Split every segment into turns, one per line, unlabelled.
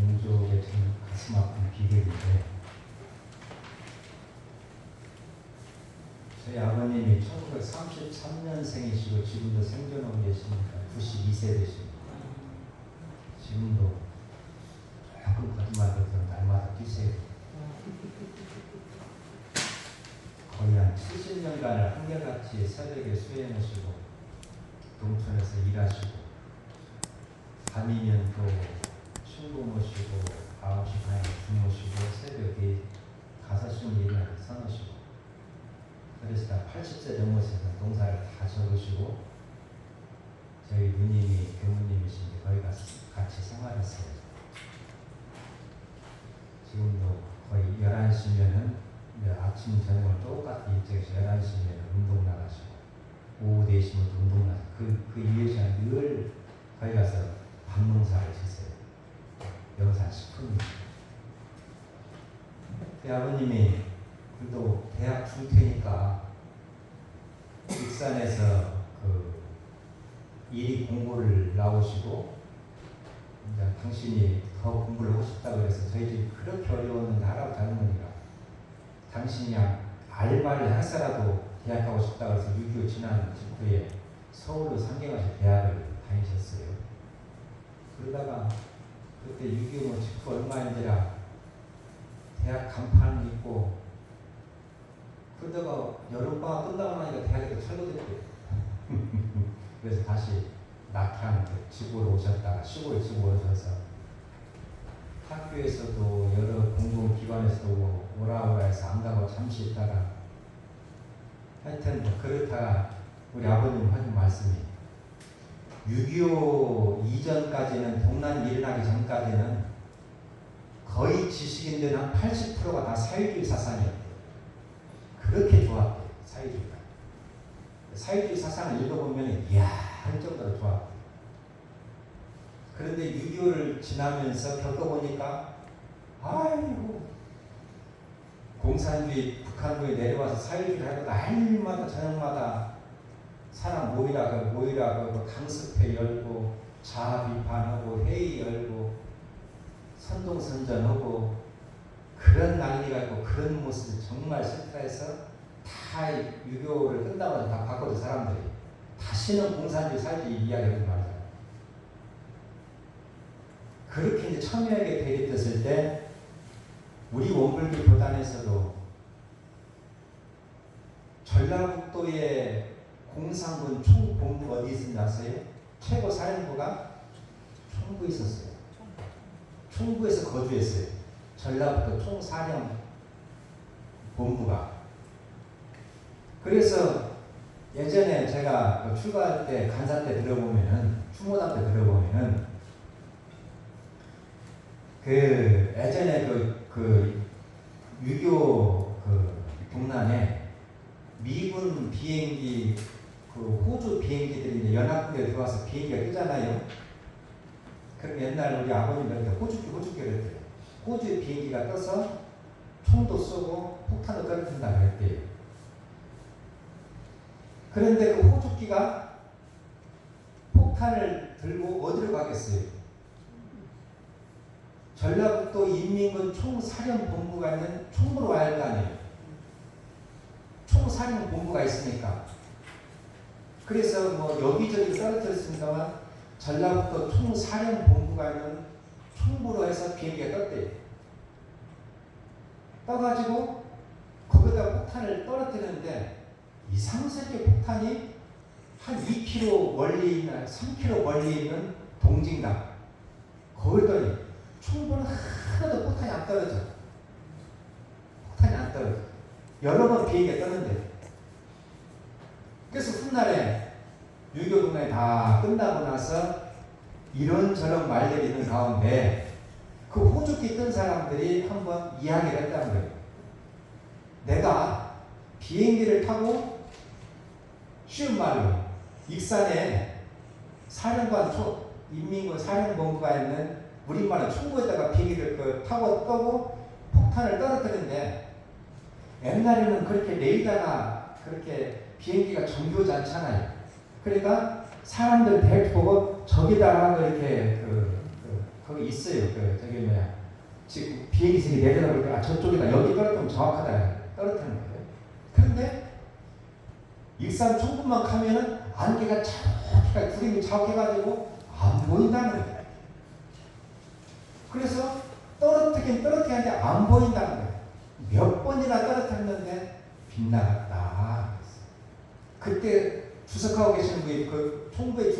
동족의 참 가슴 아픈 비극인데, 저희 아버님이 1933년생이시고 지금도 생존하고 계십니다. 92세 되십니다. 지금도 조금 거짓말도 날마다 뛰세요. 거의 한 70년간을 한결같이 새벽에 수행하시고 동촌에서 일하시고, 밤이면 또 친구 모시고 9시 반에 주무시고 새벽에 5시 일을 서놓으시고, 그래서 다 80세 넘으셔서 동사를 다 적으시고, 저희 누님이 교무님이신데 거기 가서 같이 생활했어요. 지금도 거의 11시면은 아침 저녁을 똑같이 일찍해서 11시면 운동 나가시고, 오후 4시면 운동 나가시고, 그 이외 시간 늘 거기 가서 밤농사를 지세요. 영산 10분. 그 아버님이 그래도 대학 중퇴니까 익산에서 그 이리 공고를 나오시고, 이제 당신이 더 공부를 하고 싶다고 해서 저희 집이 그렇게 어려웠는데 할아버지 할머니가 당신이 알바를 해서라도 대학 가고 싶다고 해서 6.25 지난 직후에 서울로 상경하셔 대학을 다니셨어요. 그러다가 그때 6.25 직후 얼마인지라 대학 간판 입고, 그러다가 여름방학 끝나고 나니까 대학에도 철거됐대요. 그래서 다시 낙향 지구로 오셨다가 시골 지구로 오셔서 학교에서도 여러 공공기관에서도 오라 해서 안 가고 잠시 있다가, 하여튼 뭐 그렇다가 우리 아버님 하신 말씀이 6.25 이전까지는, 동란 일어나기 전까지는 거의 지식인들 한 80%가 다 사회주의 사상이었대요. 그렇게 좋았대요. 사회주의가. 사회주의 사상을 읽어보면 이야 할 정도로 좋았대요. 그런데 6.25를 지나면서 겪어보니까 아이고, 공산주의 북한군이 내려와서 사회주의를 하고 날마다 저녁마다 사람 모이라고 강습회 열고 자아 비판하고 회의 열고 선동선전하고 그런 난리가 있고, 그런 모습이 정말 싫다해서 다 6.25를 끝나고 다 바꿔준 사람들이 다시는 공산주의 사회주의 이야기하지 말자. 그렇게 이제 첨예하게 대립됐을 때 우리 원불교 교단에서도 전라북도의 공산군 총본부가 어디 있는지 아세요? 최고 사령부가 총부에 있었어요. 총부에서 거주했어요. 전라북도 총사령 본부가. 그래서 예전에 제가 출가할 때 간사 때 들어보면은, 추모담 때 들어보면은, 그 예전에 그 6.25 그 동란에 미군 비행기, 그 호주 비행기들이 이제 연합군에 들어와서 비행기가 뜨잖아요. 그럼 옛날 우리 아버님들 호주기 그랬대요. 호주의 비행기가 떠서 총도 쏘고 폭탄도 떨어진다 그랬대요. 그런데 그 호주기가 폭탄을 들고 어디로 가겠어요? 전라북도 인민군 총사령본부가 있는 총무로 와야 할 거 아니에요. 총사령본부가 있으니까. 그래서 뭐 여기저기 떨어졌습니다만 전라북도 총사령본부가 있는 총무로 해서 비행기가 떴대요. 떠가지고 거기다 폭탄을 떨어뜨리는데 이상스럽게 폭탄이 한 2km 멀리 있는, 3km 멀리 있는 동징당 거기더니 총부는 하나도 폭탄이 안 떨어져. 폭탄이 안 떨어져. 여러 번 비행기가 떴는데. 그래서 훗날에 6.25 동란이 다 끝나고 나서 이런저런 말들이 있는 가운데 그 호주기 뜬 사람들이 한번 이야기를 했다는 거예요. 내가 비행기를 타고 쉬운 말로 익산에 사령관 인민군 사령본부가 있는 우리말로 총부에다가 비행기를 타고 떠고 폭탄을 떨어뜨리는데, 옛날에는 그렇게 레이더나 그렇게 비행기가 정교하지 않잖아요. 그러니까 사람들 대충 보고 저기다가 이렇게 거기 있어요. 그 저기 뭐야 지금 비행기들이 내려다볼 때 아 저쪽이다 여기 떨어뜨리면 정확하다 떨어뜨리는 거예요. 그런데 익산 총부만 가면은 안개가 자욱해 구름이 자욱해가지고 안 보인다는 거예요. 그래서 떨어뜨리긴 떨어뜨리는데 안 보인다는 거예요. 몇 번이나 떨어뜨렸는데 빗나갔다. 그때 주석하고 계신 분이 그 총부에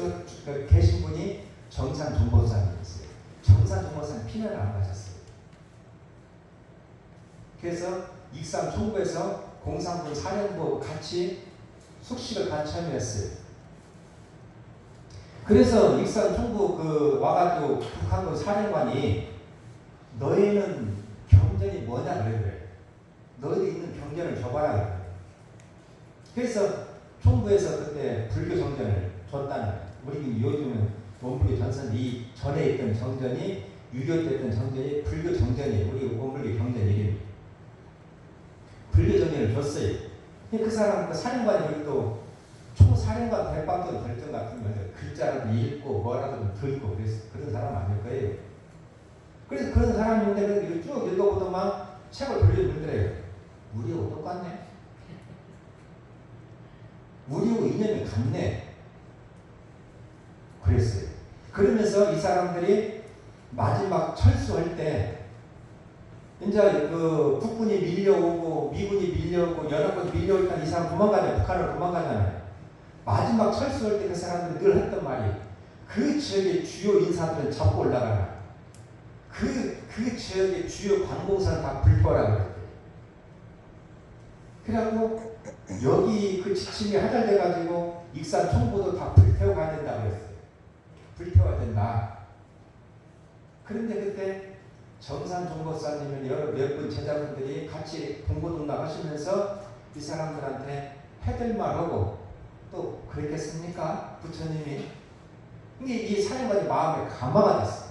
계신 분이 정산 정보사님이었어요. 정산 정보사님 피난을 안 가셨어요. 그래서 익산 총부에서 공산군 사령부 같이 숙식을 같이 참여했어요. 그래서 익산 총부 그 와가지고 북한군 사령관이 너희는 경전이 뭐냐 그래. 너희들 있는 경전을 줘봐라 그래. 그래서 총부에서 그때 불교 정전을 줬다는 거예요. 우리 요즘은 원불교 전선 이 전에 있던 정전이 유교 때 있던 정전이 불교 정전이에요. 우리 원불교 경전 이름이. 불교 정전을 줬어요. 그 사람, 그 사령관이 여기 또 총사령관 대빵도 결정 같은 거죠. 글자라도 읽고 뭐라도 듣고 그런 사람 아닐 거예요. 그래서 그런 사람인데 이걸 쭉 읽어보더만 책을 돌려주더래요. 우리하고 똑같네. 우리하고 이념이 같네. 그랬어요. 그러면서 이 사람들이 마지막 철수할 때 이제 그 북군이 밀려오고 미군이 밀려오고 연합군이 밀려오니까 이 사람 도망가잖아요. 북한으로 도망가잖아요. 마지막 철수할 때 그 사람들이 늘 했던 말이 그 지역의 주요 인사들은 잡고 올라가라. 그 지역의 주요 관공서는 다 불태워라 그랬대요. 그래갖고 여기 그 지침이 하달돼가지고 익산 총부도 다 불태워가야 된다 그랬어요. 불태워야 된다. 그런데 그때 정산 종보사님은 여러 몇 분 제자분들이 같이 동고동락 하시면서 이 사람들한테 해될 말하고 또 그랬겠습니까? 부처님이. 근데 이 사령관이 마음에 감화가 됐어요.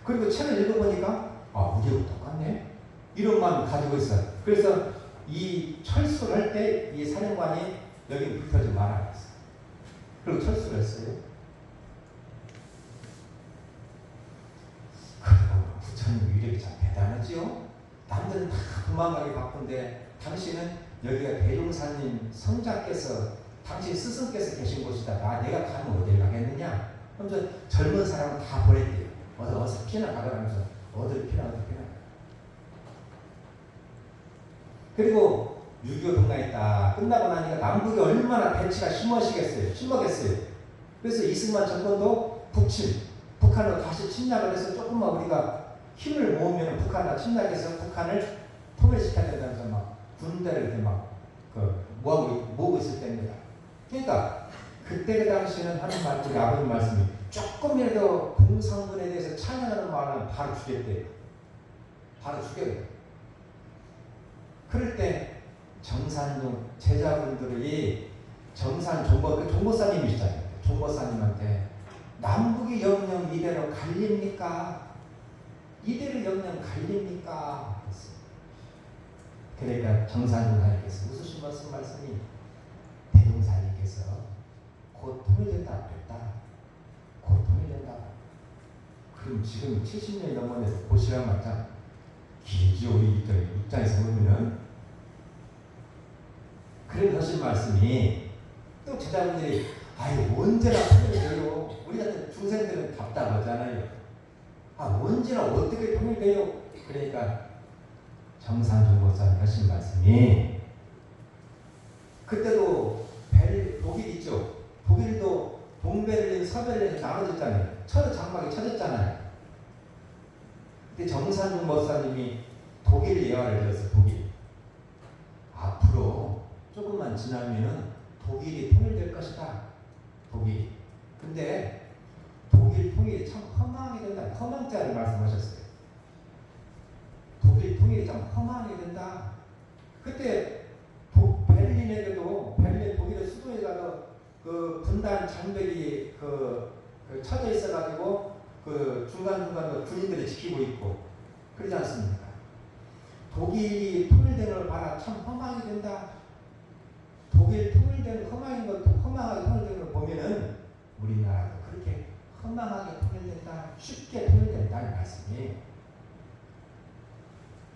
그리고 책을 읽어보니까 아 우리하고 똑같네. 이런 마음을 가지고 있어요. 그래서 이 철수를 할 때 이 사령관이 여기 불태우지 말아야 했어요. 그리고 철수를 했어요. 부처님 위력이 참 대단하지요. 남들은 다 도망가기 바쁜데 당신은 여기가 대종사님 성자께서 당신 스승께서 계신 곳이다. 내가 가면 어딜 가겠느냐. 그러면서 젊은 사람은 다 보냈대요. 어서 피나 가더라면서 어딜 피나. 그리고 6.25 동락이 딱 끝나고 나니까 남북이 얼마나 배치가 심하겠어요. 그래서 이승만 정권도 북한으로 다시 침략을 해서 조금만 우리가 힘을 모으면 북한을 침략해서 북한을 통일시켜야 된다면서 막 군대를 이렇게 막 모으고 있을 때입니다. 그러니까 그때 그 당시에는 하는 말, 우리 아버님 말씀이 조금이라도 공산군에 대해서 찬양하는 말은 바로 죽였대요. 바로 죽여요. 그럴 때 정산종 제자분들이 정산 종보사님이시잖아요. 종보사님한테 남북이 영영 이대로 갈립니까? 이대로 영영 갈립니까? 그러니까 정산종사님께서 웃으신 말씀이 대종사님께서 곧 통일된다 그랬다. 곧 통일된다. 그럼 지금 70년이 넘었는데 그 시간 맞자 길죠. 우리 입장에서 보면 그런 하신 말씀이 또 제자분들이 아유 언제나 통일돼요. 우리 같은 중생들은 답답하잖아요. 언제나 어떻게 통일돼요. 그러니까 정산종보사님 하신 말씀이 그때도 독일 있죠. 독일도 동베를린, 서베를린 나눠졌잖아요. 서로 장막이 쳐졌잖아요. 근데 정산종보사님이 독일 예화를 들어서 독일 앞으로 조금만 지나면은 독일이 통일될 것이다. 독일. 근데 독일 통일이 참 허망하게 된다. 허망자를 말씀하셨어요. 독일 통일이 참 허망하게 된다. 그때 베를린에도 베를린 독일의 수도에 가서 그 분단 장벽이 쳐져 있어가지고 그 중간중간 군인들이 지키고 있고 그러지 않습니까? 독일이 통일되는 걸 봐라. 참 허망하게 된다. 독일 통일된 허망한 것도 허망하게 통일되는 걸 보면은 우리나라도 그렇게 건강하게 통일된다. 쉽게 통일된다는 말씀이.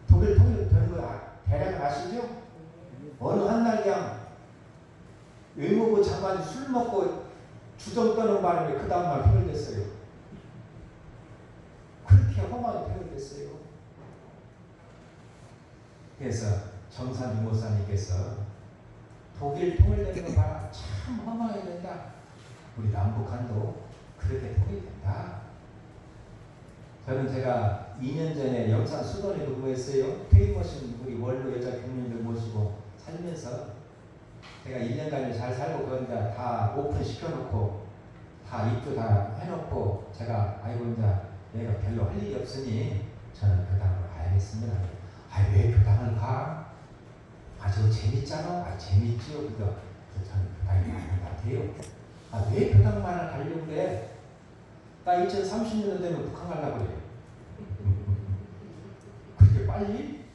독일 통일되는 거 대략 아시죠? 어느 한날 그냥 외무부 장관이 술 먹고 주정 떠는 바람에 그 다음날 통일됐어요. 그렇게 험하게 통일됐어요. 그래서 정산 유목사님께서 독일 통일되는 거 봐라. 참 험하게 된다. 우리 남북한도 그렇게 통일된다. 저는 제가 2년 전에 영산 수도원에 근무했어요. 퇴임하신 우리 원로 여자 교민들 모시고 살면서 제가 1년간을 잘 살고 그런데 다 오픈 시켜놓고 다 입주 다 해놓고 제가 아이고 이제 내가 별로 할 일이 없으니 저는 교당으로 가야겠습니다. 왜 교당을 가? 저거 재밌잖아. 재밌지요. 그죠? 저는 교당이 맞는 것 같아요. 왜 교당만을 가려고 그래? 나 2030년 되면 북한 가려고 그래요. 그렇게 빨리?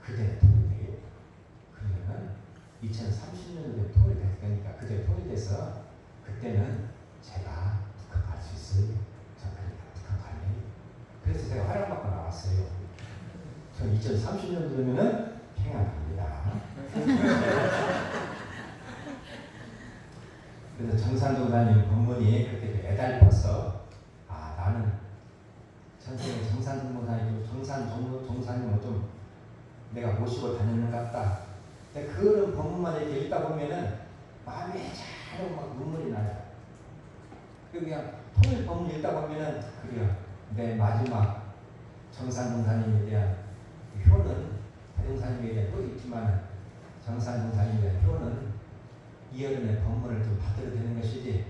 그때 통일돼요. 그러면 2030년 되면 통일될 거니까 그때 통일돼서 그때는 제가 북한 갈 수 있어요. 저는 그러니까 북한 갈래요. 그래서 제가 활약받고 나왔어요. 저 2030년 되면은 평양 갑니다. 그래서 정산동사님 법문이 그렇게 애달퍼서 나는 선생님 정산동사님 정산동사님을 좀 내가 모시고 다니는 것 같다. 근데 그런 법문만 이렇게 읽다 보면은 마음이 잘 막 눈물이 나요. 그냥 통일 법문 읽다 보면은 그래요. 내 마지막 정산동사님에 대한 효는 대종사님에 대한 효도 있지만 정산동사님에 대한 효는 이어른의 법문을 좀 받들어 되는 것이지.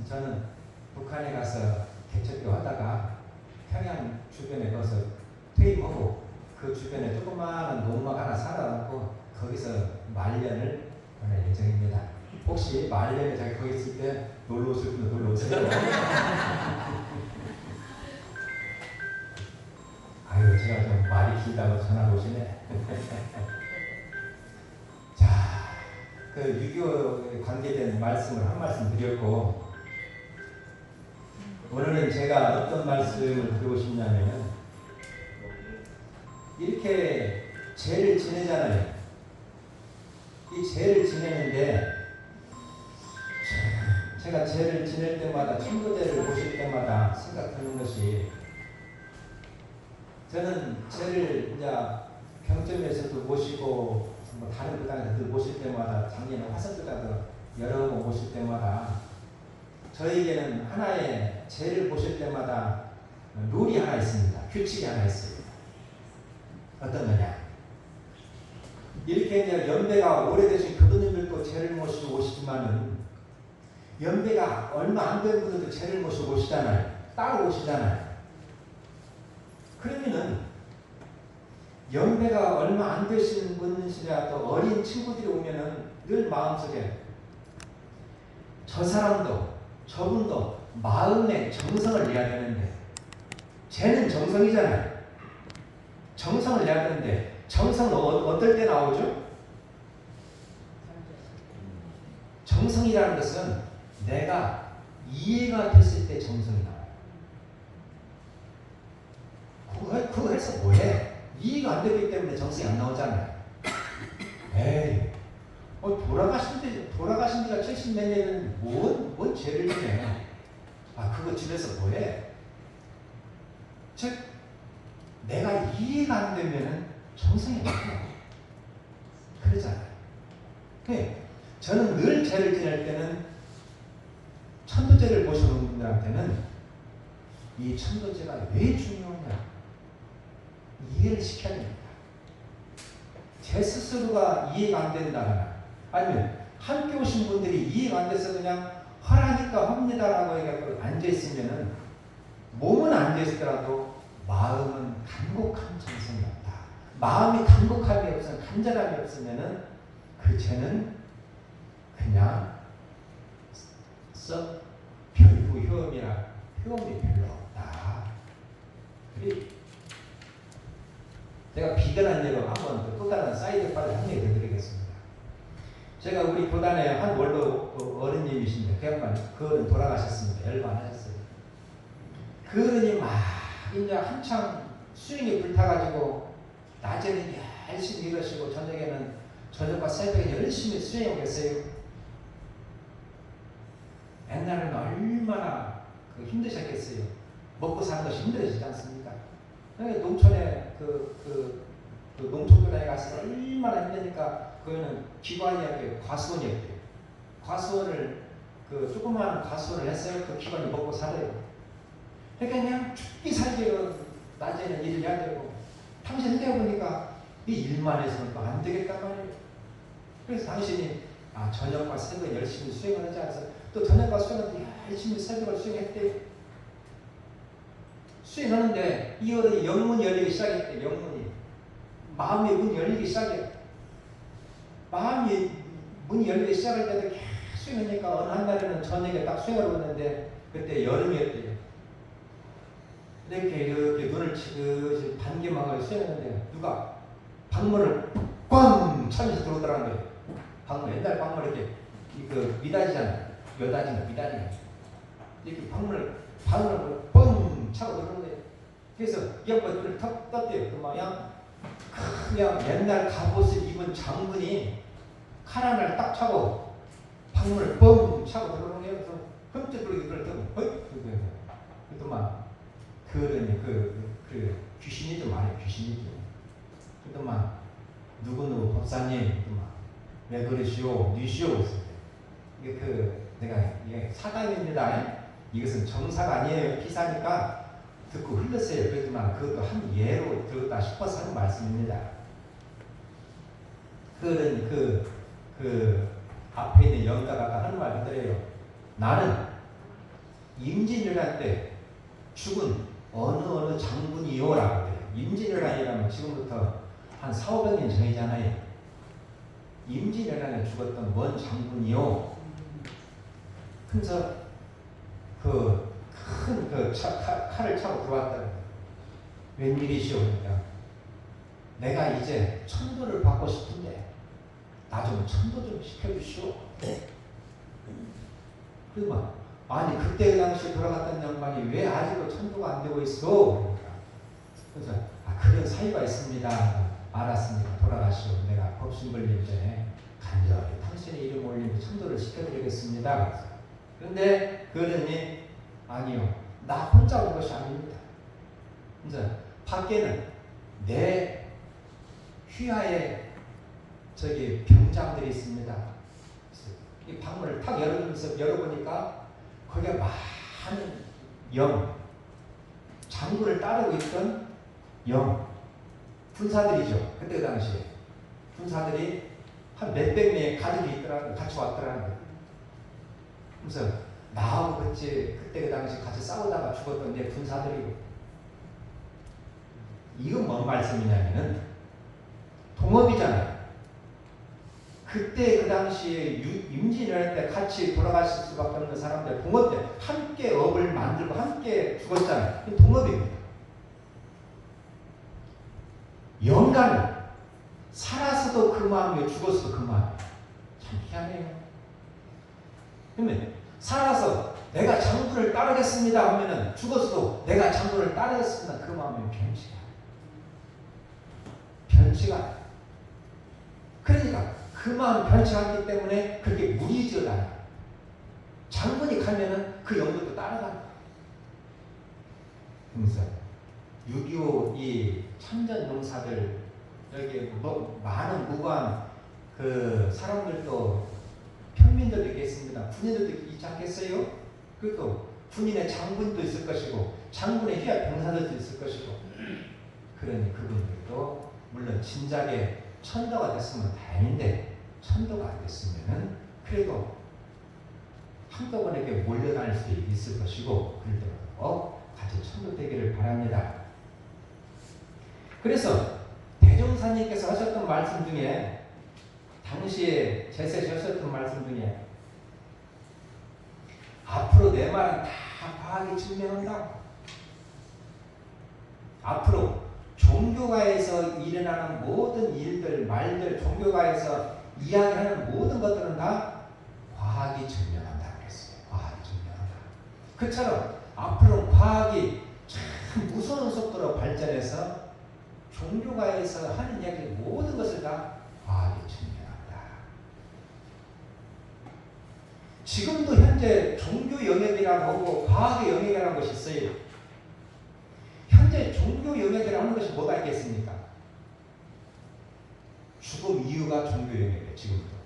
저는 북한에 가서 개척교 하다가 평양 주변에 가서 퇴임하고 그 주변에 조그마한 농막 하나 사놔놓고 거기서 말년을 보낼 예정입니다. 혹시 말년에 자기 거기 있을 때 놀러 오실 분들 놀러 오세요. 아유, 제가 좀 말이 길다고 전화가 오시네. 자, 그 유교에 관계된 말씀을 한 말씀 드렸고, 오늘은 제가 어떤 말씀을 드리고 싶냐면, 이렇게 제를 지내잖아요. 이 제를 지내는데, 제가 제를 지낼 때마다, 천도제를 보실 때마다 생각하는 것이, 저는 제를 이제 병점에서도 모시고 뭐 다른 부당에서도 모실 때마다 작년에 화성부당도 여러 번 모실 때마다 저에게는 하나의 제를 모실 때마다 룰이 하나 있습니다. 규칙이 하나 있어요. 어떤 거냐? 이렇게 이제 연배가 오래되신 그분들도 제를 모시고 오시지만은 연배가 얼마 안 된 분들도 제를 모시고 오시잖아요. 따로 오시잖아요. 그러면은 연배가 얼마 안 되신 분이시라도 어린 친구들이 오면은 늘 마음속에 저 사람도 저분도 마음의 정성을 내야 되는데 쟤는 정성이잖아요. 정성을 내야 되는데 정성은 어떨 때 나오죠? 정성이라는 것은 내가 이해가 됐을 때 정성이 나와요. 그거 해서 뭐해? 이해가 안 되기 때문에 정성이 안 나오잖아요. 에이, 돌아가신 지가 70몇 년은 뭔 죄를 지내? 그거 집에서 뭐해? 즉, 내가 이해가 안 되면은 정성이 안 나와요. 그러잖아요. 네, 저는 늘 죄를 지낼 때는 천도제를 모셔놓은 분들한테는 이 천도제가 왜 중요하냐? 이해를 시켜야 됩니다. 제 스스로가 이해가 안 된다거나 아니면 함께 오신 분들이 이해가 안 돼서 그냥 하라니까 합니다라고 해서 앉아있으면은 몸은 앉아있더라도 마음은 간곡한 정성이 없다. 마음이 간곡함이 없으면 간절함이 없으면은 그 죄는 그냥 썩 별구 효험이 별로 없다. 제가 비근한 예로 한번 또 다른 사이드 파를 한얘기 드리겠습니다. 제가 우리 교단에 한 원로 어른님이신데 그 양반 그 어른 돌아가셨습니다. 열반하셨어요. 그러니 막 이제 한창 수행이 불타가지고 낮에는 열심히 일하시고 저녁과 새벽에 열심히 수행하고 계세요. 옛날에는 얼마나 힘드셨겠어요. 먹고 사는 것이 힘들어지지 않습니까? 농촌에 농촌교단에 가서 얼마나 힘드니까 그거는 기관이었대요. 과수원이었대요. 과수원을 조그마한 과수원을 했어요. 그 기관이 먹고 살아요. 그러니까 그냥 죽기 살기로 낮에는 일을 해야 되고 당신 생각해보니까 이 일만 해서는 또 안 되겠단 말이에요. 그래서 당신이 저녁과 새벽 열심히 수행을 하지 않아서 또 저녁과 수행을 열심히 새벽을 수행했대요. 수행하는데 이 열이 영문이 열리기 시작했대. 영문이 마음의 문이 열리기 시작해. 마음이 문이 열리기 시작할 때도 계속 수행하니까 어느 한 날에는 저녁에 딱 수행하러 왔는데 그때 여름이었대요. 이렇게 눈을 지그시 반개막을 수행하는데 누가 방문을 꽝 차면서 들어오더라는 거예요. 방문, 옛날 방문 이렇게 미닫이잖아. 여닫이가 미닫이가 이렇게 방문을 뻥 차고 들어오는 거예요. 그래서 이 양반 눈을 탁 떴대요. 그냥 옛날 갑옷을 입은 장군이 칼 하나를 딱 차고 방문을 뻥 차고 들어오는 거예요. 그래서 흠쩍 그러게 눈을 뜨고 그랬더만 그러니 귀신이죠. 말이에요. 귀신이죠. 그랬더만 누구 법사님 왜 그러시오? 니시오? 이게 사담입니다. 이것은 정사가 아니에요. 기사니까 듣고 흘렀어요. 그랬지만 그것도 한 예로 들었다 싶어서 하는 말씀입니다. 그런 앞에 있는 영가가 하는 말 그대로예요. 나는 임진왜란 때 죽은 어느 장군이요라고 해요. 임진왜란이라면 지금부터 한 400~500년 전이잖아요. 임진왜란에 죽었던 뭔 장군이요. 그래서 큰 칼을 차고 들어왔다. 웬일이시오? 그러니까 내가 이제 천도를 받고 싶은데 나 좀 천도 좀 시켜주시오. 그러면 아니 그때 그 당시 돌아갔던 양반이 왜 아직도 천도가 안 되고 있어? 그러니까 그래서 그런 사유가 있습니다. 알았습니다. 돌아가시오. 내가 법신 걸릴 때 간절히 당신의 이름 올리고 천도를 시켜드리겠습니다. 그런데 그러니 아니요. 나 혼자 온 것이 아닙니다. 이제 밖에는 내 휘하에 병장들이 있습니다. 이 방문을 탁 열어보니까 거기에 많은 장군을 따르고 있던 군사들이죠. 그때 당시에 군사들이 한 몇백 명의 가족이 같이 왔더라는 거예요. 그래서 나하고 그때 그 당시 같이 싸우다가 죽었던 내 군사들이고, 이건 뭔 말씀이냐면은 동업이잖아요. 그때 그 당시에 임진왜란 때 같이 돌아가실 수밖에 없는 사람들 동업 때 함께 업을 만들고 함께 죽었잖아요. 동업입니다. 영가는 살아서도 그 마음이에요. 죽었어도 그 마음이에요. 참 희한해요. 그러면 살아서 내가 장군을 따르겠습니다 하면은 죽었어도 내가 장군을 따르겠습니다. 그 마음은 변치가. 그러니까 그 마음 변치하기 때문에 그렇게 무리지어다요. 장군이 가면은 그 영도도 따라간다. 그래서 6.25 이 참전 용사들 여기 많은 무고한 그 사람들도 평민들도 있겠습니다. 군인들도 있지 않겠어요? 그리고 군인의 장군도 있을 것이고 장군의 휘하 병사들도 있을 것이고, 그러니 그분들도 물론 진작에 천도가 됐으면 다행인데 천도가 안 됐으면은 그래도 한꺼번에 이렇게 몰려다닐 수도 있을 것이고, 그럴 때 같이 천도 되기를 바랍니다. 그래서 대종사님께서 하셨던 말씀 중에, 당시에 제세하셨던 말씀 중에, 앞으로 내 말은 다 과학이 증명한다. 앞으로 종교가에서 일어나는 모든 일들, 말들, 종교가에서 이야기하는 모든 것들은 다 과학이 증명한다 그랬어요. 과학이 증명한다. 그처럼 앞으로는 과학이 참 무서운 속도로 발전해서 종교가에서 하는 이야기 모든 것을 다 과학이 증명한다. 지금도 현재 종교 영역이라고 하고 과학의 영역이라는 것이 있어요. 현재 종교 영역이라고 하는 것이 뭐가 있겠습니까? 죽음 이유가 종교 영역이에요. 지금도.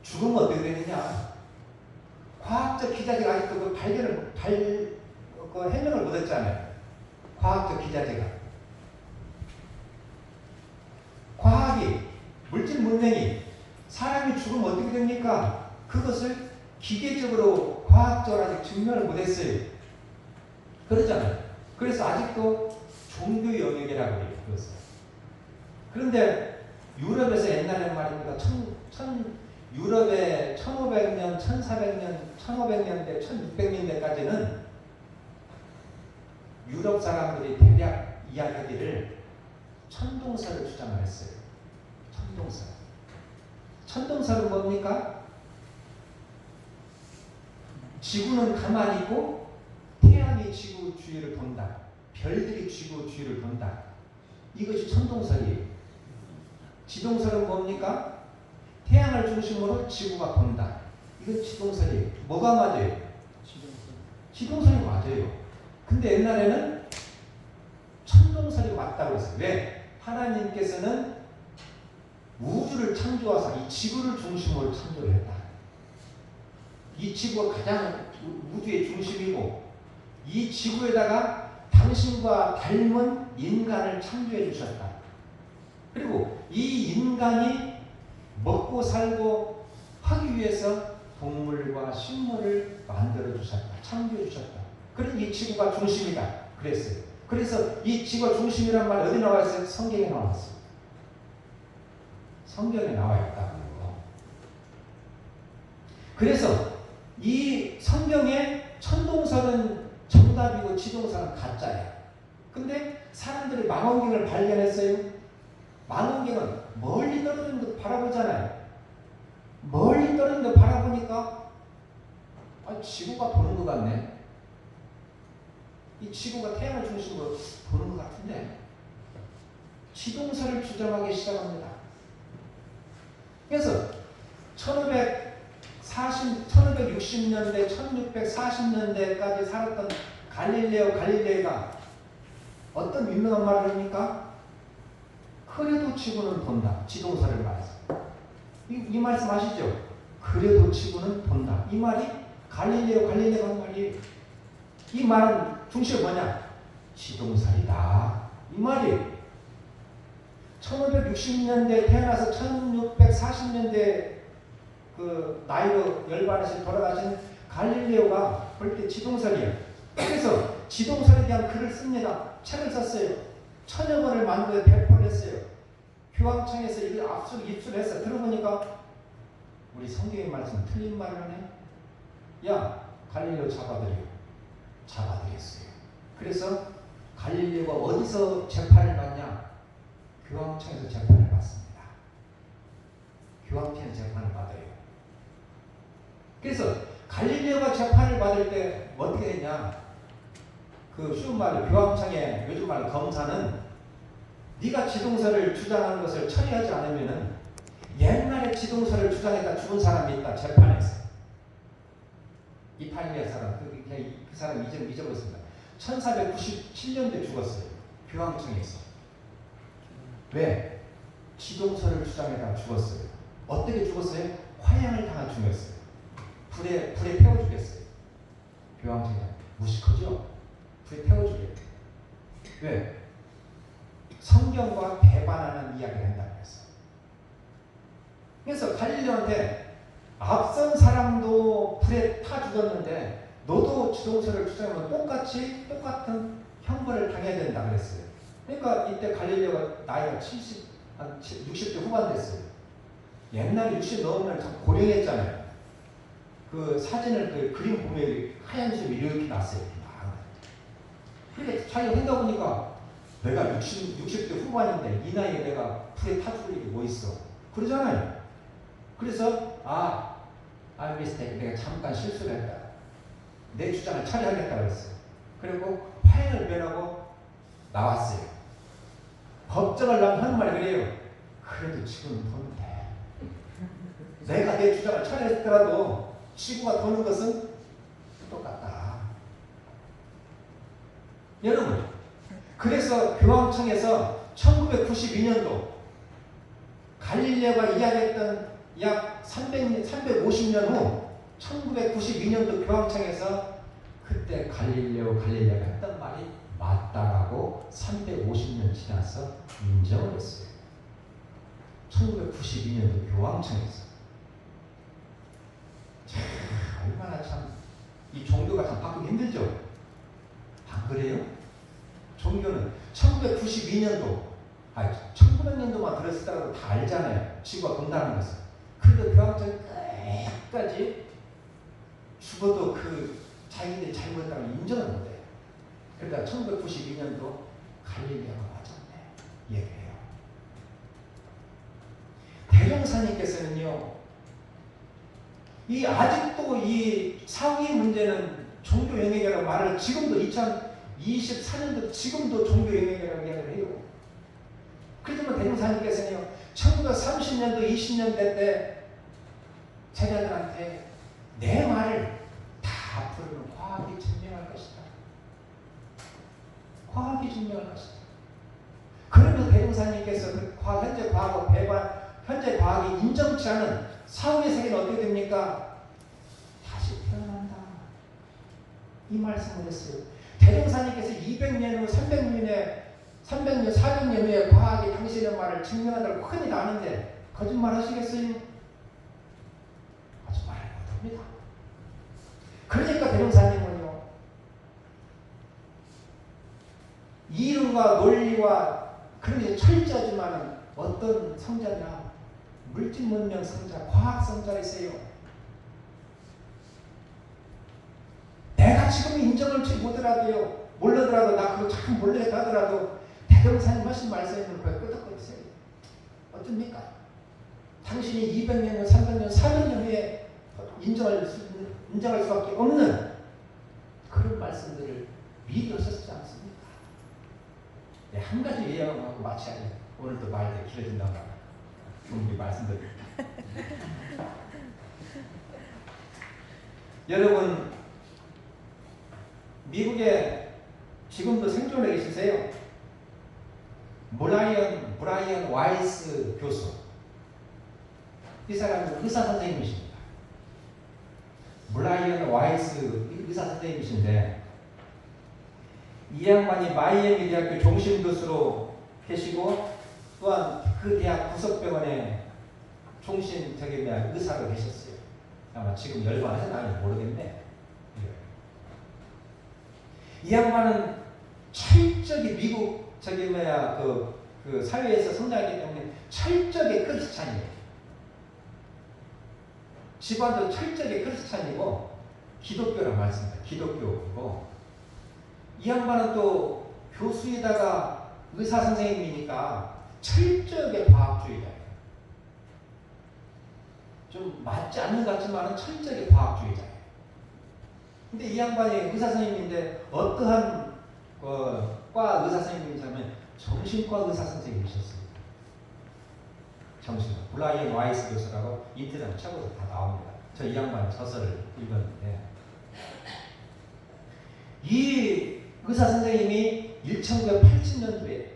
죽음은 어떻게 되느냐? 과학적 기자재가 아직도 그 해명을 못했잖아요. 과학적 기자재가. 과학이, 물질 문명이 사람이 죽으면 어떻게 됩니까? 그것을 기계적으로, 과학적으로 아직 증명을 못했어요. 그러잖아요. 그래서 아직도 종교 영역이라고 해요. 그것을. 그런데 유럽에서 옛날에 말입니다. 유럽의 1500년, 1400년, 1500년대, 1600년대까지는 유럽 사람들이 대략 이야기를 천동설을 주장을 했어요. 천동설. 천동설은 뭡니까? 지구는 가만히 있고 태양이 지구 주위를 돈다. 별들이 지구 주위를 돈다. 이것이 천동설이에요. 지동설은 뭡니까? 태양을 중심으로 지구가 돈다. 이건 지동설이에요. 뭐가 맞아요? 지동설이 맞아요. 근데 옛날에는 천동설이 맞다고 했어요. 왜? 하나님께서는 우주를 창조하사 이 지구를 중심으로 창조를 했다. 이 지구가 가장 우주의 중심이고 이 지구에다가 당신과 닮은 인간을 창조해 주셨다. 그리고 이 인간이 먹고 살고 하기 위해서 동물과 식물을 만들어 주셨다. 창조해 주셨다. 그래서 이 지구가 중심이다. 그랬어요. 그래서 이 지구가 중심이란 말이 어디 나와 있어요? 성경에 나와 있어요. 성경에 나와 있다고요. 그래서 이 성경에 천동설은 정답이고 지동설은 가짜예요. 근데 사람들이 망원경을 발견했어요. 망원경은 멀리 떨어지는 거 바라보잖아요. 멀리 떨어지는 거 바라보니까 지구가 도는 것 같네. 이 지구가 태양을 중심으로 도는 것 같은데 지동설을 주장하기 시작합니다. 그래서 1560년대, 1640년대까지 살았던 갈릴레오가 어떤 유명한 말을 합니까? 그래도 지구는 돈다. 지동설을 말해서. 이 말씀 아시죠? 그래도 지구는 돈다. 이 말이 갈릴레오가 한 말이에요. 이 말은 중심이 뭐냐? 지동설이다. 이 말이에요. 1560년대에 태어나서 1640년대 그 나이로 열반에서 돌아가신 갈릴레오가 볼 때 지동설이에요. 그래서 지동설에 대한 글을 씁니다. 책을 썼어요. 1000여 권을 만들어 배포를 했어요. 교황청에서 이걸 입수해서 들어보니까 우리 성경의 말씀 틀린 말을 하네. 야, 갈릴레오 잡아들였어요. 그래서 갈릴레오가 어디서 재판을 받냐? 교황청에서 재판을 받습니다. 교황청에서 재판을 받아요. 그래서 갈릴레오가 재판을 받을 때 어떻게 했냐? 그 쉬운 말로 교황청의 요즘 말로 검사는 네가 지동설을 주장하는 것을 처리하지 않으면은 옛날에 지동설을 주장했다 죽은 사람이 있다. 재판에서. 이탈리아 사람, 그 사람 잊어버렸습니다. 1497년도에 죽었어요. 교황청에서. 왜? 지동설을 주장했다가 죽었어요. 어떻게 죽었어요? 화형을 당한 죽였어요. 불에 태워 죽였어요. 교황청이 무식하죠? 불에 태워 죽여요. 왜? 성경과 배반하는 이야기를 한다고 했어요. 그래서 갈릴레오한테 앞선 사람도 불에 타 죽었는데 너도 지동설을 주장하면 똑같은 형벌을 당해야 된다 그랬어요. 그러니까 이때 갈릴레오가 나이가 60대 후반 됐어요. 옛날에 60 넘으면 참 고령했잖아요. 그 사진을 그 그림 보면 하얀 점이 이렇게 났어요. 그러니까 자기가 생각해보니까 내가 60대 후반인데 이 나이에 내가 불에 타 죽을 일이 뭐 있어. 그러잖아요. 그래서 I mistake. 내가 잠깐 실수를 했다. 내 주장을 처리하겠다고 했어요. 그리고 화해를 면하고 나왔어요. 법정을 나면 하는 말이 그래요. 그래도 지금 도는 돼. 내가 내 주장을 처리했더라도 지구가 도는 것은 똑같다. 여러분, 그래서 교황청에서 1992년도 갈릴레오가 이야기했던 약 350년 후 1992년도 교황청에서 그때 갈릴레오가 했던 말이 맞다라고 350년 지나서 인정을 했어요. 1992년도 교황청에서. 참 얼마나 참 이 종교가 참 바꾸기 힘들죠? 안 그래요? 종교는 1992년도 1900년도만 들었다고 다 알잖아요. 지구가 돈다는 것을. 그런데 교황청이 끝까지 죽어도 그 자기들이 잘못했다고 인정을 못해요. 그러니까 1992년도 갈릴레오가 맞았네 얘기해요. 대종사님께서는요, 이 아직도 이 사후의 문제는 종교 영역이라고 말을 지금도 2024년도 지금도 종교 영역이라고 이야기를 해요. 그렇지만 대종사님께서는요, 1930년도 20년대 때 제자들한테 내 말을 다 앞으로는 과학이 증명할 것이다. 과학이 증명할 것이다. 그러면 대종사님께서 그 현재 과학과 현재 과학이 인정치 않은 사후의 세계는 어떻게 됩니까? 다시 태어난다. 이 말씀을 했어요. 대종사님께서 200년 후, 300년, 400년 후에 과학이 당신의 말을 증명한다고 흔히 나는데 거짓말 하시겠어요? 거짓말을 못합니다. 그러니까 대종사님은요, 이론과 논리와 그런 게 철저하지만 어떤 성자냐? 물질문명 성자, 과학 성자이세요. 내가 지금 인정을 못하더라도요, 몰라더라도 나 그거 참 몰라겠다 하더라도 대종사님 하신 말씀을 거의 끄덕거리세요. 어떻습니까? 당신이 200년, 300년, 400년 후에 인정할 수밖에 없는 그런 말씀들을 미리 하셨지 않습니까? 네, 한 가지 예언하고 마치야죠. 오늘도 말이 길어진단 말이에요. 우리 말씀드릴게요. 여러분, 미국에 지금도 생존해 계시세요? 브라이언 와이스 교수. 이 사람은 의사 선생님이십니다. 브라이언 와이스 의사 선생님이신데, 이 양반이 마이애미 대학교 종신 교수로 계시고 또한 그 대학 부속병원에 종신 의사로 계셨어요. 아마 지금 열반하셨나요? 모르겠네. 이 양반은 철저히 미국 그 사회에서 성장했기 때문에 철저히 크리스찬이에요. 집안도 철저히 크리스찬이고 기독교란 말씀입니다. 기독교고, 이 양반은 또 교수에다가 의사 선생님이니까 철저하게 과학주의자예요. 좀 맞지 않는 것 같지만 철저하게 과학주의자예요. 근데 이 양반이 의사 선생님인데 어떠한 과 의사 선생님이냐면 정신과 의사 선생님이셨습니다. 정신과. 브라이언 와이스 교수라고 인터넷 쳐봐도 다 나옵니다. 저 이 양반 저서를 읽었는데, 이 의사 선생님이 1980년도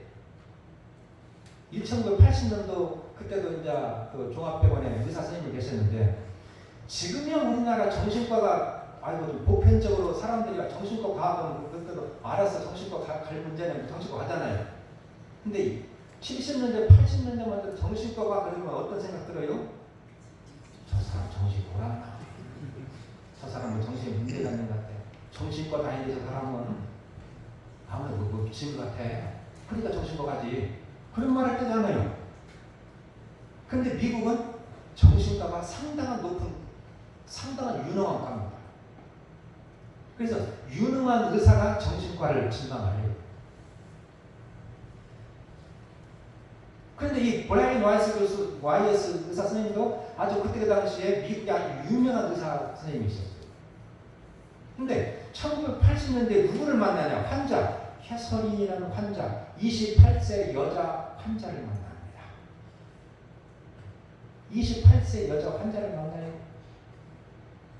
그때도 이제 그 종합병원에 의사 선생님이 계셨는데, 지금이야 우리나라 정신과가 좀 보편적으로 사람들이 정신과 과학은 그때도 알아서 정신과 갈 문제는 정신과 가잖아요. 근데 70년대, 80년대만 정신과가 그러면 어떤 생각 들어요? 저 사람 정신 돌았나? 저 사람은 정신에 문제가 있는 것 같아. 정신과 다니는데 저 사람은 아무래도 미친 것 같아. 그러니까 정신과 가지. 그런 말 할 때잖아요. 근데 미국은 정신과가 상당한 유능한 과입니다. 그래서 유능한 의사가 정신과를 진단을 해요. 그런데 이 브라이언 와이스 의사 선생님도 아주 그때 당시에 미국의 아주 유명한 의사 선생님이셨어요. 근데 1980년대에 누구를 만나냐? 환자. 캐서린이라는 환자. 28세 여자 환자를 만납니다. 28세 여자 환자를 만나요.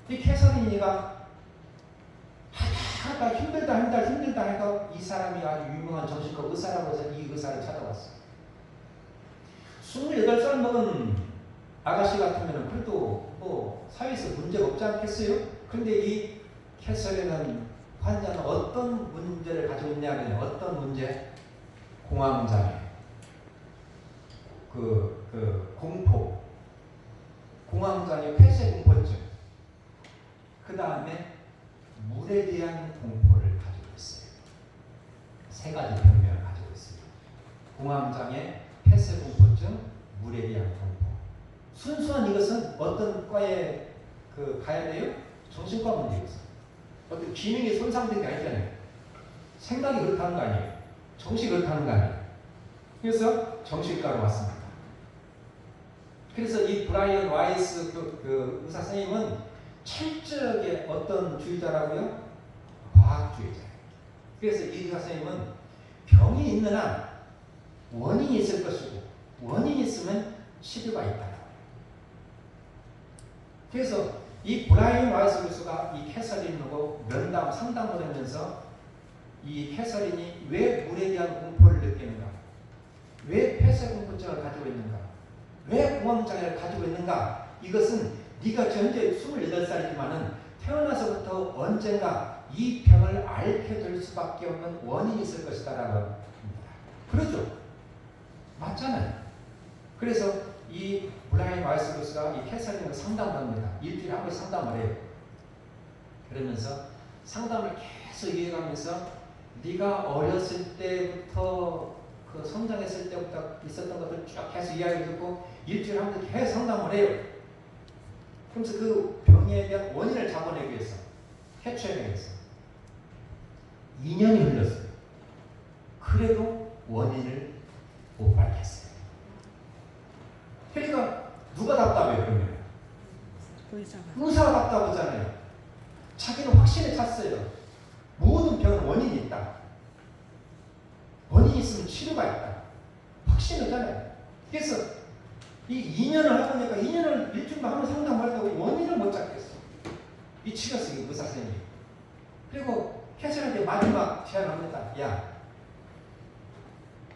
이 캐서린이가 하다 힘들다 하니까 이 사람이 아주 유명한 정신과 의사라고 해서 이 의사를 찾아왔어요. 28살 먹은 아가씨 같으면 그래도 뭐 사회에서 문제가 없지 않겠어요? 그런데 이 캐서린은 환자는 어떤 문제를 가지고 있냐면 어떤 문제? 공황장애, 공포, 공황장애, 폐쇄공포증, 그 다음에 물에 대한 공포를 가지고 있어요. 세 가지 병명을 가지고 있습니다. 공황장애, 폐쇄공포증, 물에 대한 공포. 순수한 이것은 어떤 과에 가야 돼요? 정신과 문제였어요. 어떤 기능이 손상된 게 아니잖아요. 생각이 그렇다는 거 아니에요. 정신이 그렇다는 거 아니에요. 그래서 정신과로 왔습니다. 그래서 이 브라이언 와이스 그 의사 선생님은 철저하게 어떤 주의자라고요? 과학주의자예요. 그래서 이 의사 선생님은 병이 있는 한 원인이 있을 것이고 원인이 있으면 치료가 있다. 그래서 이 브라이언 와이스 교수가 이 캐서린하고 면담, 상담을 하면서 이 캐서린이 왜 물에 대한 공포를 느끼는가? 왜 폐쇄공포증을 가지고 있는가? 왜 공황장애를 가지고 있는가? 이것은 네가 현재 28살이지만은 태어나서부터 언젠가 이 병을 앓게 될 수밖에 없는 원인이 있을 것이다 라고 합니다. 그러죠? 맞잖아요. 그래서 이 브라이언 와이스 교수가 이 캐서린을 상담을 합니다. 일주일에 한 번 상담을 해요. 그러면서 상담을 계속 이어가면서 네가 어렸을 때부터 그 성장했을 때부터 있었던 것들 쭉 계속 이야기 듣고 일주일에 한 번 계속 상담을 해요. 그러면서 그 병에 대한 원인을 잡아내기 위해서, 해체하기 위해서 2년이 흘렀어요. 그래도 원인을 못 밝혔어요. 그러니까 누가 답답해요, 그러면? 의사가 답답하잖아요. 자기는 확신에 찼어요. 모든 병은 원인이 있다. 원인이 있으면 치료가 있다. 확신이잖아요. 그래서 이 2년을 하고 보니까 2년을 일주일만 하면 상담을 하다고 원인을 못 찾겠어. 이 치료했어요, 의사 선생님이. 그리고 캐서린한테 마지막 제안합니다. 야,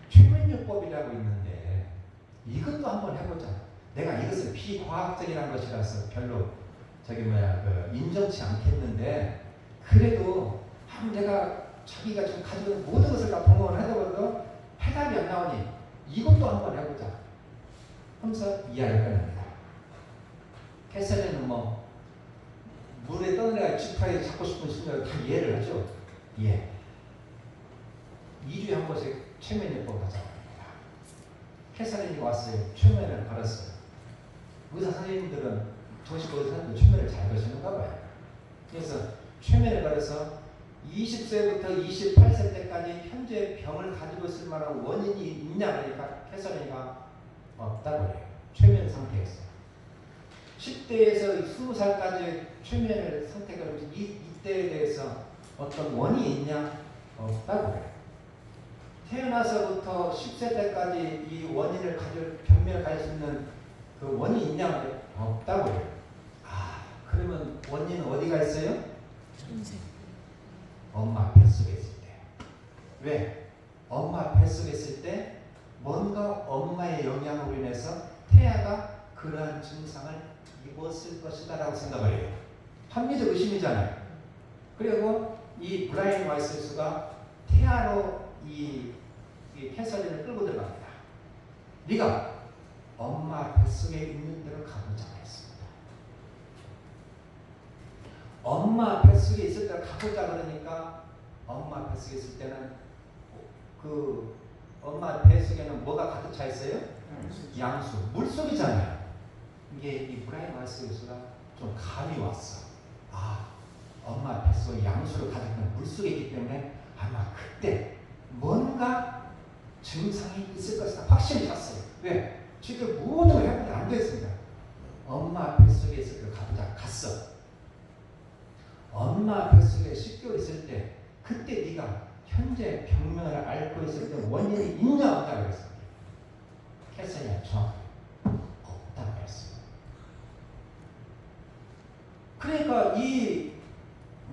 최면요법이라고 있는데 이것도 한번 해보자. 내가 이것은 비과학적이라는 것이라서 별로 인정치 않겠는데 그래도 내가 자기가 지금 가지고 있는 모든 것을 다 동원을 하더라도 해답이 안 나오니 이것도 한번 해보자 하면서 이야기를 합니다. 캐서린은 뭐 물에 떠내려 지팡이 잡고 싶은 순간을 다 이해를 하죠. 예. 2주에 한 번씩 최면요법 하자고 합니다. 캐서린이 왔어요. 최면을 걸었어요. 의사 선생님들은 정신과 의사 선생님들 최면을 잘 거시는가 봐요. 그래서 최면을 걸어서 20세부터 28세 때까지 현재 병을 가지고 있을 만한 원인이 있냐 그러니까 캐서린이가 없다고 해요. 최면 상태였어요. 10대에서 20살까지 최면을 선택하면서 이때에 대해서 어떤 원인이 있냐? 없다고 해요. 태어나서부터 10세 때까지 이 원인을 병명을 가질 수 있는 그 원인이 있냐? 없다고 해요. 그러면 원인은 어디가 있어요? 엄마 뱃속에 있을 때. 왜? 엄마 뱃속에 있을 때 뭔가 엄마의 영향으로 인해서 태아가 그러한 증상을 입었을 것이다 라고 생각을 해요. 합리적 의심이잖아요. 그리고 이 브라이언 와이스 교수가 태아로 이 캐서린을 끌고 들어갑니다. 네가 엄마 뱃속에 있는 대로 가보자고 했습니다. 엄마 뱃속에 있을 때 가보자 그러니까 엄마 뱃속에 있을 때는 그 엄마 뱃속에는 뭐가 가득 차 있어요? 양수. 물속이잖아요. 이게 이 브라이언 와이스 교수가 좀 감이 왔어. 엄마 뱃속에 양수로 가득 한 물속에 있기 때문에 아마 그때 뭔가 증상이 있을 것이다. 확신이 찼어요. 왜? 지금 모든 걸 해보니 안 됐습니다. 엄마 뱃속에 있을 때 가보자. 갔어. 엄마 뱃속에 10개월 있을 때 그때 네가 현재 병명을 앓고 있을 때 원인이 있냐 없다 그랬어. 캐서린이 정확하게 없다 그랬어. 그러니까 이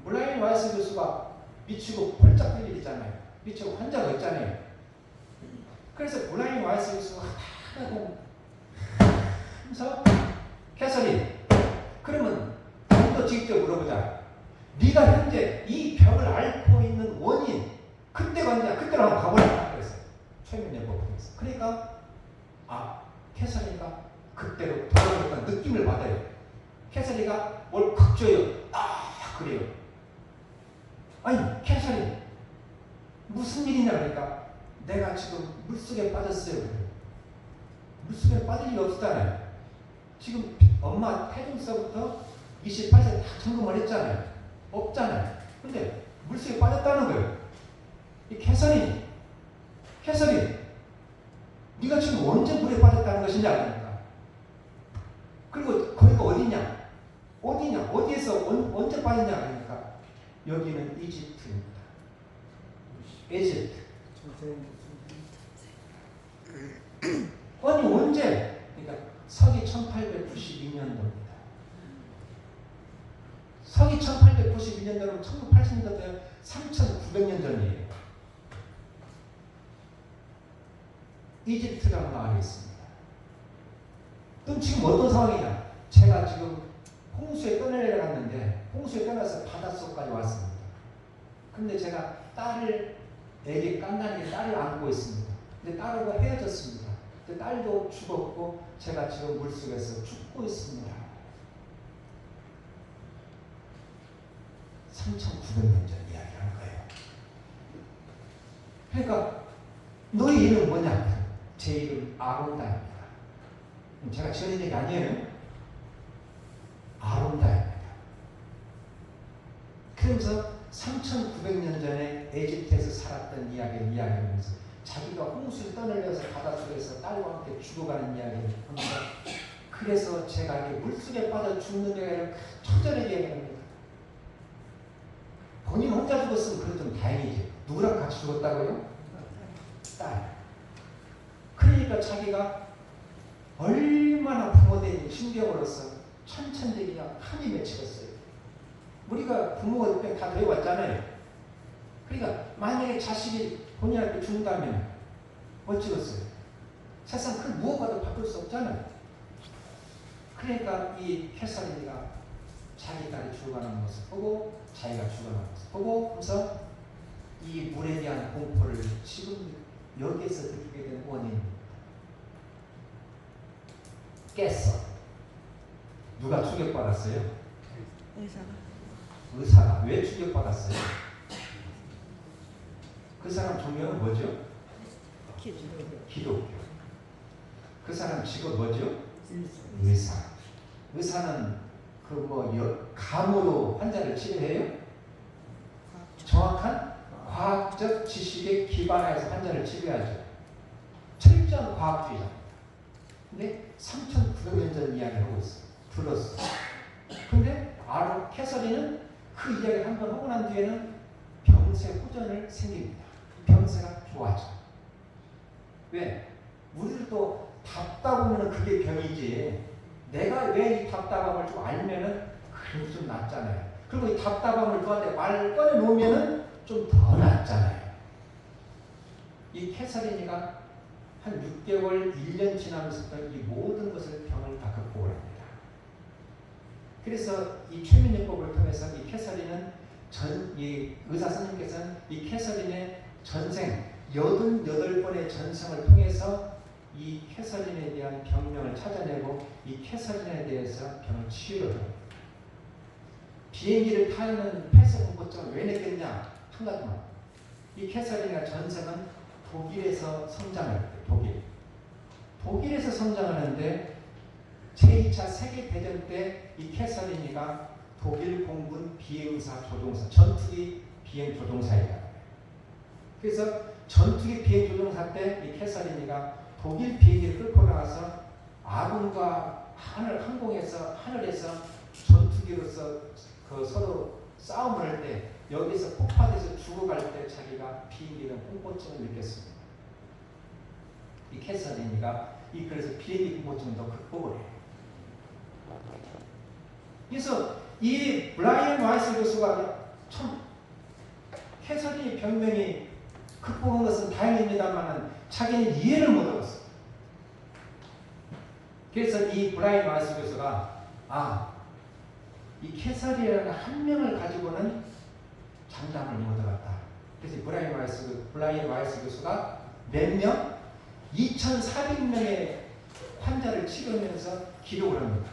블라인 와이스 교수가 미치고 폴짝 뛸 일이잖아요. 미치고 환자가 있잖아요. 그래서 블라인 와이스 교수가 하면서 캐서린, 그러면 좀 더 직접 물어보자. 네가 현재 이 병을 앓고 있는 원인 그때가 언제야? 그때로 한번 가보라 그랬어요. 최면예법 통해서. 그러니까 캐서린이가 그때로 돌아오니까 느낌을 받아요. 캐서린이가 뭘 극줘요. 그래요. 아니 캐서린 무슨 일이냐 그러니까 내가 지금 물속에 빠졌어요. 물속에 빠질 일 없었잖아요. 지금 엄마 태중서부터 28세 다 점검을 했잖아요. 없잖아요. 근데 물속에 빠졌다는 거예요. 이 캐서린 네가 지금 언제 물에 빠졌다는 것이냐 그러니까. 그리고 거기가 어디냐 어디에서 언제 빠졌냐 그러니까 여기는 이집트입니다. 이집트. 아니 언제? 그러니까 서기 1892년도입니다. 서기 1892년도는 1980년도에 3900년 전이에요. 이집트라는 나라에 있습니다. 그럼 지금 어떤 상황이냐? 제가 지금 홍수에 떠내려 갔는데 홍수에 떠나서 바닷속까지 왔습니다. 근데 제가 애기 깐난이게 딸을 안고 있습니다. 근데 딸하고 헤어졌습니다. 근데 딸도 죽었고 제가 지금 물속에서 죽고 있습니다. 3900년 전 이야기하는 거예요. 그러니까 너의 이름 뭐냐? 제 이름 아론다입니다. 제가 지은 얘기 아니에요. 아론다입니다. 그러면서 3900년 전에 에집트에서 살았던 이야기를 이야기하면서 자기가 홍수를 떠내려서 바닷속에서 딸과 함께 죽어가는 이야기를 합니다. 그래서 제가 이렇게 물속에 빠져 죽는 이야기를 처절하게 이야기합니다. 본인 혼자 죽었으면 그래도 좀 다행이지. 누구랑 같이 죽었다고요? 딸. 그러니까 자기가 얼마나 부모된 신경으로서 천천히가 한이 맺히겠어요. 우리가 부모가 다 배워왔잖아요. 그러니까 만약에 자식이 본인한테 죽는다면 어찌겠어요? 세상 그 무엇과도 바꿀 수 없잖아요. 그러니까 이 캐서린이가 자기 딸이 죽어가는 모습 보고 자기가 죽어가는 모습 보고 하면서 이 물에 대한 공포를 지금 여기에서 느끼게 된 원인입니다. 깼어. 누가 충격받았어요? 의사가. 왜 충격받았어요? 그 사람 종교는 뭐죠? 기독교. 그 사람 직업 뭐죠? 의사. 의사는 감으로 환자를 치료해요? 정확한 과학적 지식에 기반해서 환자를 치료하죠. 철저한 과학주의자. 근데 3900년 전 이야기를 하고 있어요. 들었어. 근데 캐서린은 그 이야기를 한번 하고 난 뒤에는 병세 호전을 생깁니다. 병세가 좋아져. 왜? 우리들도 답다 보면 그게 병이지. 내가 왜 이 답답함을 좀 알면은 그래도 좀 낫잖아요. 그리고 이 답답함을 너한테 말을 꺼내놓으면은 좀 더 낫잖아요. 이 캐서린이가 한 6개월, 1년 지나면서부터 이 모든 것을 병을 다 극복을 합니다. 그래서 이 최면요법을 통해서 이 캐서린은 이 의사 선생님께서는 이 캐서린의 전생 88번의 전생을 통해서 이 캐서린에 대한 병명을 찾아내고 이 캐서린에 대해서 병을 치유를 합니다. 비행기를 타는 폐쇄공포증을 왜 냈겠냐? 한 가지만. 이 캐서린의 전생은 독일에서 성장을 했대요. 독일에서 성장하는데 제2차 세계대전 때 이 캐서린이가 독일 공군 비행사 조종사, 전투기 비행 조종사이다. 그래서 전투기 비행 조종사 때 이 캐서린이가 독일 비행기를 끌고 나가서 아군과 하늘에서 전투기로서 서로 싸움을 할 때 여기서 폭파돼서 죽어갈 때 자기가 비행기는 공포증을 느꼈습니다. 이 캐서린이가 그래서 비행기 공포증을 더 극복을 해요. 그래서 이 브라이언 와이스 교수가 참 캐서린이 병명이 극복한 것은 다행입니다만 자기는 이해를 못하겠어요. 그래서 이 브라이언 와이스 교수가 이 캐서린이라는 한 명을 가지고는 장담을 못하겠다. 그래서 브라이언 와이스 교수가 몇 명? 2,400명의 환자를 치료하면서 기록을 합니다.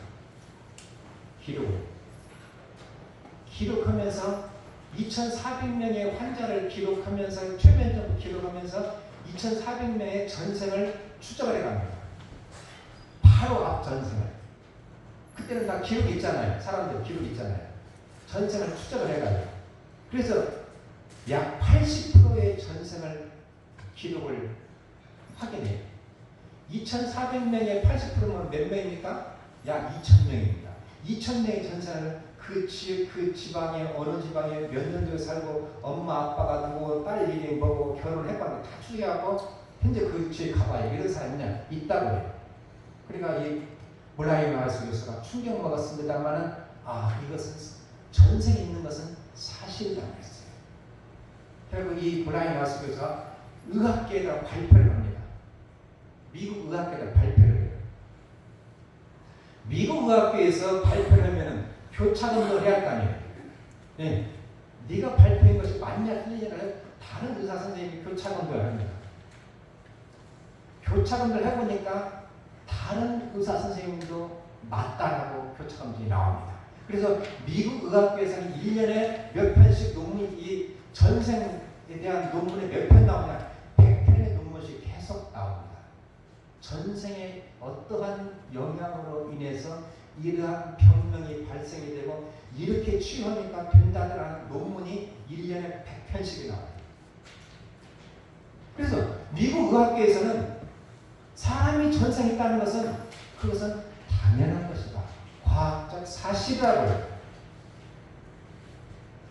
기록하면서 2,400명의 환자를 기록하면서 최면적으로 기록하면서 2,400명의 전생을 추적을 해갑니다. 바로 앞 전생을. 그때는 다 기록이 있잖아요. 사람들 기록이 있잖아요. 전생을 추적을 해가요. 그래서 약 80%의 전생을 기록을 확인해요. 2,400명의 80%면 몇 명입니까? 약 2,000명입니다. 2,000명의 전생을 그 지방에 어느 지방에 몇 년 전에 살고 엄마 아빠가 누구 딸 일이 뭐고 결혼했고 다 추리하고 현재 그 지에 가봐요. 이런 사람이 있다고 해요. 그러니까 이 브라이언 와이스 교수가 충격 먹었습니다만은 이것은 전생에 있는 것은 사실이라고 했어요. 결국 이 브라이언 와이스 교수가 의학계에다 발표를 합니다. 미국 의학계에다 발표를 해요. 미국 의학계에서 발표를 하면은 교차검도를 해야 할 거 아니에요. 네. 네가 발표한 것이 맞냐 틀리냐를 다른 의사 선생님이 교차검도를 합니다. 교차검도를 해보니까 다른 의사 선생님도 맞다라고 교차검도가 나옵니다. 그래서 미국 의학계에서는 1년에 몇 편씩 논문이 이 전생에 대한 논문이 몇 편 나오냐 100편의 논문이 계속 나옵니다. 전생에 어떠한 영향으로 인해서 이러한 병명이 발생이 되고 이렇게 치유하니까 된다는 논문이 1년에 100편씩이 나와요. 그래서 미국 의학계에서는 사람이 전생이 있다는 것은 그것은 당연한 것이다. 과학적 사실이라고 해요.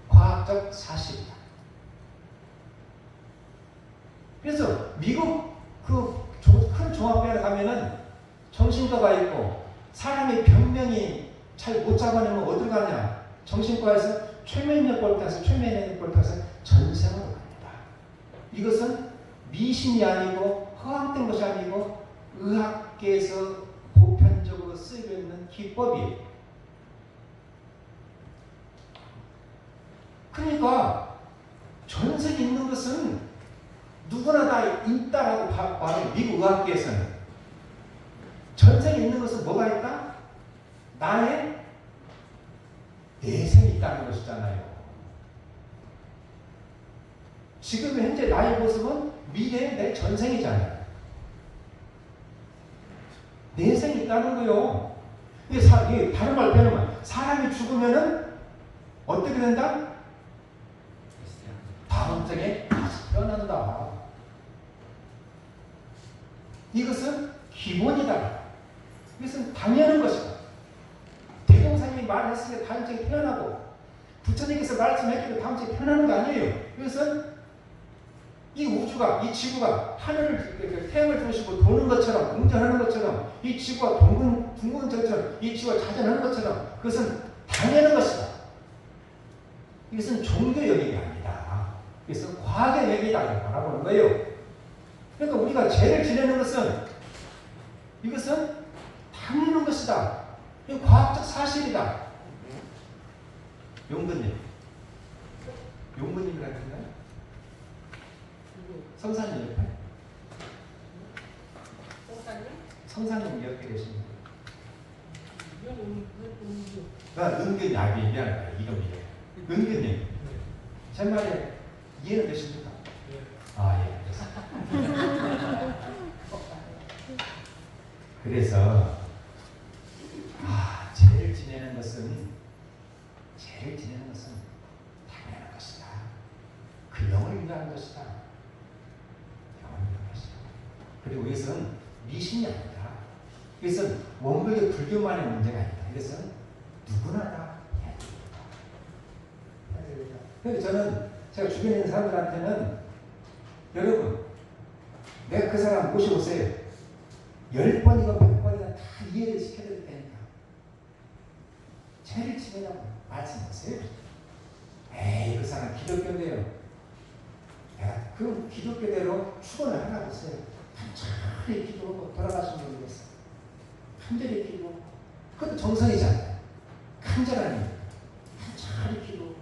과학적 사실이다. 그래서 미국 큰 종합병원에 가면은 정신과가 있고 사람의 병명이 잘 못 잡아내면 어디로 가냐? 정신과에서 최면역을 타서 전생으로 갑니다. 이것은 미신이 아니고 허황된 것이 아니고 의학계에서 보편적으로 쓰이고 있는 기법이에요. 그러니까 전생에 있는 것은 누구나 다 있다라고 봐요. 미국 의학계에서는. 전생에 있는 것은 뭐가 있다? 나의 내생이 있다는 것이잖아요. 지금 현재 나의 모습은 미래의 내 전생이잖아요. 내생이 있다는 거요. 이게 다른 말로 표현하면 사람이 죽으면은 어떻게 된다? 다음 생에 다시 태어난다. 이것은 기본이다. 이것은 당연한 것이다. 대종사님이 말했으니까 다음 생에 태어나고 부처님께서 말씀했기로 다음 생에 태어나는 거 아니에요. 이것은 이 우주가, 이 지구가 하늘을, 태양을 중심으로 도는 것처럼, 운전하는 것처럼, 이 지구가 둥근 것처럼, 이 지구가 자전하는 것처럼, 그것은 당연한 것이다. 이것은 종교 영역이 아니다. 이것은 과학의 영역이다. 이렇게 바라보는 거예요. 그러니까 우리가 죄를 지내는 것은, 이것은 당연한 것이다. 이건 과학적 사실이다. 용근님이라고 했나요? 성사님 옆에. 성사님 옆에 계십니다. 은근 야비 미안합니다. 이름이에요. 은근님. 제 말에 이해는 되십니까? 예, 알겠습니다. 그래서 죄를 지내는 것은 당연한 것이다. 그 영을 위한 것이다. 그리고 이것은 미신이 아니다. 이것은 원불교 불교만의 문제가 아니다. 이것은 누구나 다 해야 됩니다. 그래서 저는 제가 주변에 있는 사람들한테는 여러분, 내가 그 사람 모셔보세요. 10번이건 100번이건 다 이해를 시켜드릴 테니까. 죄를 지으냐고 말씀하세요. 에이, 그 사람 기독교인데요. 내가 그 기독교대로 축원을 하나 보세요. 간절히 기도하고 돌아가신 분이 있어요. 간절히 기도하고. 그것도 정성이잖아요. 간절한 일. 간절히 기도.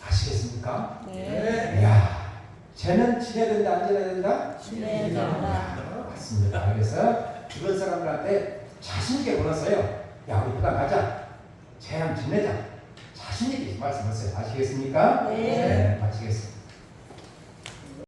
아시겠습니까?
네.
이야, 죄는 지내야 된다, 안 지내야 된다?
지내야 된다.
맞습니다. 그래서 주변 사람들한테 자신있게 불러서요. 야, 우리 부담 가자. 죄는 지내자. 자신있게 말씀하세요. 아시겠습니까?
네.
마치겠습니다.